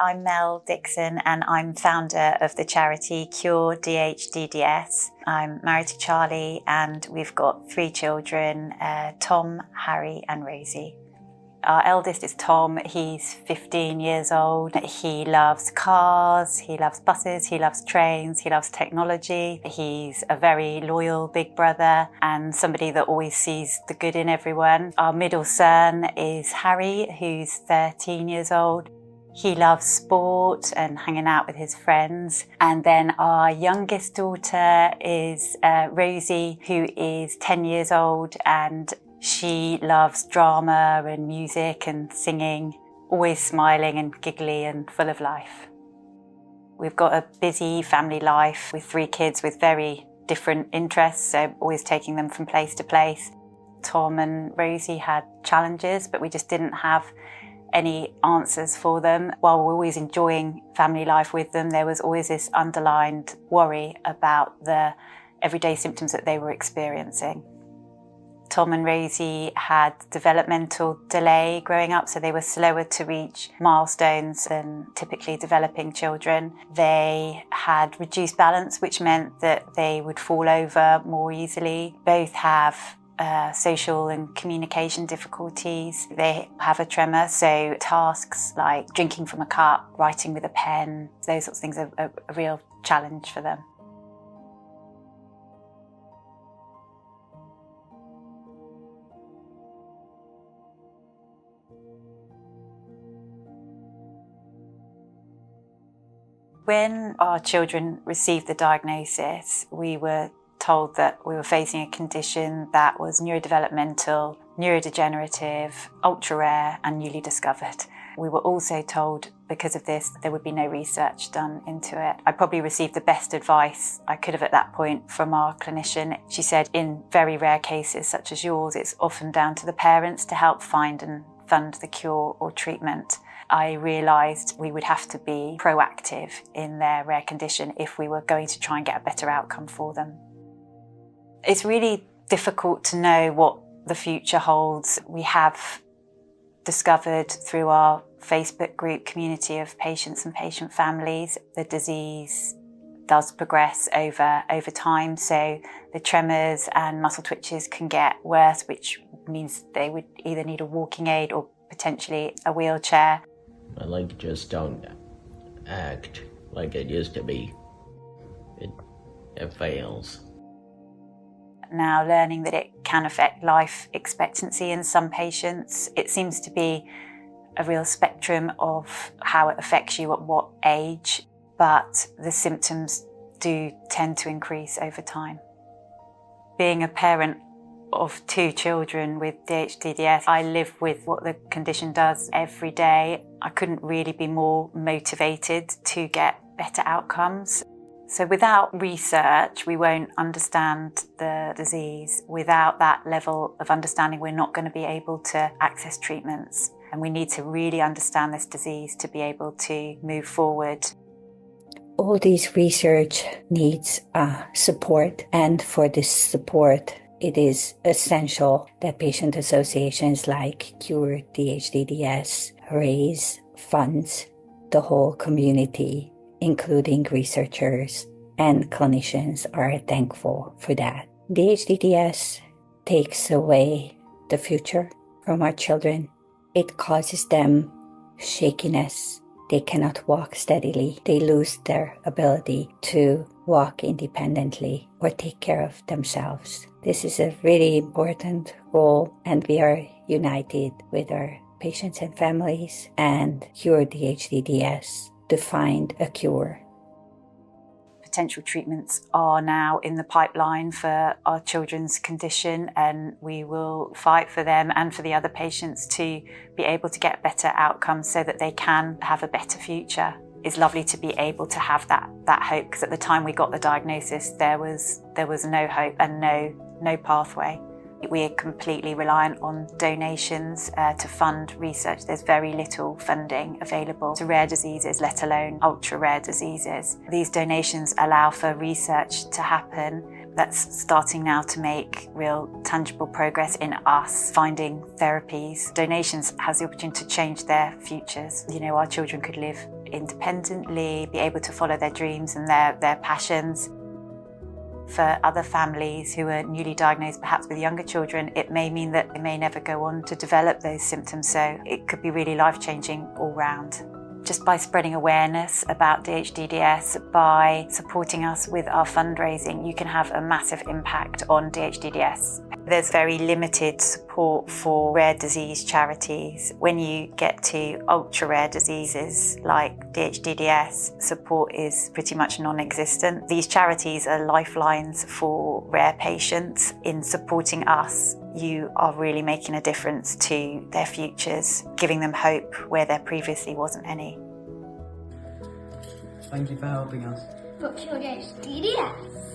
I'm Mel Dixon and I'm founder of the charity Cure DHDDS. I'm married to Charlie and we've got 3 children, Tom, Harry and Rosie. Our eldest is Tom. He's 15 years old. He loves cars, he loves buses, he loves trains, he loves technology. He's a very loyal big brother and somebody that always sees the good in everyone. Our middle son is Harry, who's 13 years old. He loves sport and hanging out with his friends. And then our youngest daughter is Rosie, who is 10 years old, and she loves drama and music and singing, always smiling and giggly and full of life. We've got a busy family life with 3 kids with very different interests, so always taking them from place to place. Tom and Rosie had challenges, but we just didn't have any answers for them. While we're always enjoying family life with them, there was always this underlined worry about the everyday symptoms that they were experiencing. Tom and Rosie had developmental delay growing up, so they were slower to reach milestones than typically developing children. They had reduced balance, which meant that they would fall over more easily. Both have social and communication difficulties. They have a tremor, so tasks like drinking from a cup, writing with a pen, those sorts of things are a real challenge for them. When our children received the diagnosis, we were told that we were facing a condition that was neurodevelopmental, neurodegenerative, ultra-rare and newly discovered. We were also told because of this there would be no research done into it. I probably received the best advice I could have at that point from our clinician. She said, in very rare cases such as yours, it's often down to the parents to help find and fund the cure or treatment. I realised we would have to be proactive in their rare condition if we were going to try and get a better outcome for them. It's really difficult to know what the future holds. We have discovered through our Facebook group community of patients and patient families, the disease does progress over time. So the tremors and muscle twitches can get worse, which means they would either need a walking aid or potentially a wheelchair. My legs just don't act like it used to be. It fails. Now learning that it can affect life expectancy in some patients. It seems to be a real spectrum of how it affects you at what age, but the symptoms do tend to increase over time. Being a parent of 2 children with DHDDS, I live with what the condition does every day. I couldn't really be more motivated to get better outcomes. So without research, we won't understand the disease. Without that level of understanding, we're not going to be able to access treatments. And we need to really understand this disease to be able to move forward. All these research needs support, and for this support, it is essential that patient associations like Cure DHDDS raise funds, the whole community, including researchers and clinicians, are thankful for that. DHDDS takes away the future from our children. It causes them shakiness. They cannot walk steadily. They lose their ability to walk independently or take care of themselves. This is a really important role, and we are united with our patients and families and Cure DHDDS to find a cure. Potential treatments are now in the pipeline for our children's condition, and we will fight for them and for the other patients to be able to get better outcomes so that they can have a better future. It's lovely to be able to have that hope, because at the time we got the diagnosis there was no hope and no pathway. We are completely reliant on donations to fund research. There's very little funding available to rare diseases, let alone ultra-rare diseases. These donations allow for research to happen that's starting now to make real tangible progress in us finding therapies. Donations has the opportunity to change their futures. You know, our children could live independently, be able to follow their dreams and their passions. For other families who are newly diagnosed, perhaps with younger children, it may mean that they may never go on to develop those symptoms, so it could be really life-changing all round. Just by spreading awareness about DHDDS, by supporting us with our fundraising, you can have a massive impact on DHDDS. There's very limited support for rare disease charities. When you get to ultra-rare diseases like DHDDS, support is pretty much non-existent. These charities are lifelines for rare patients. In supporting us, you are really making a difference to their futures, giving them hope where there previously wasn't any. Thank you for helping us. Book your DHDDS.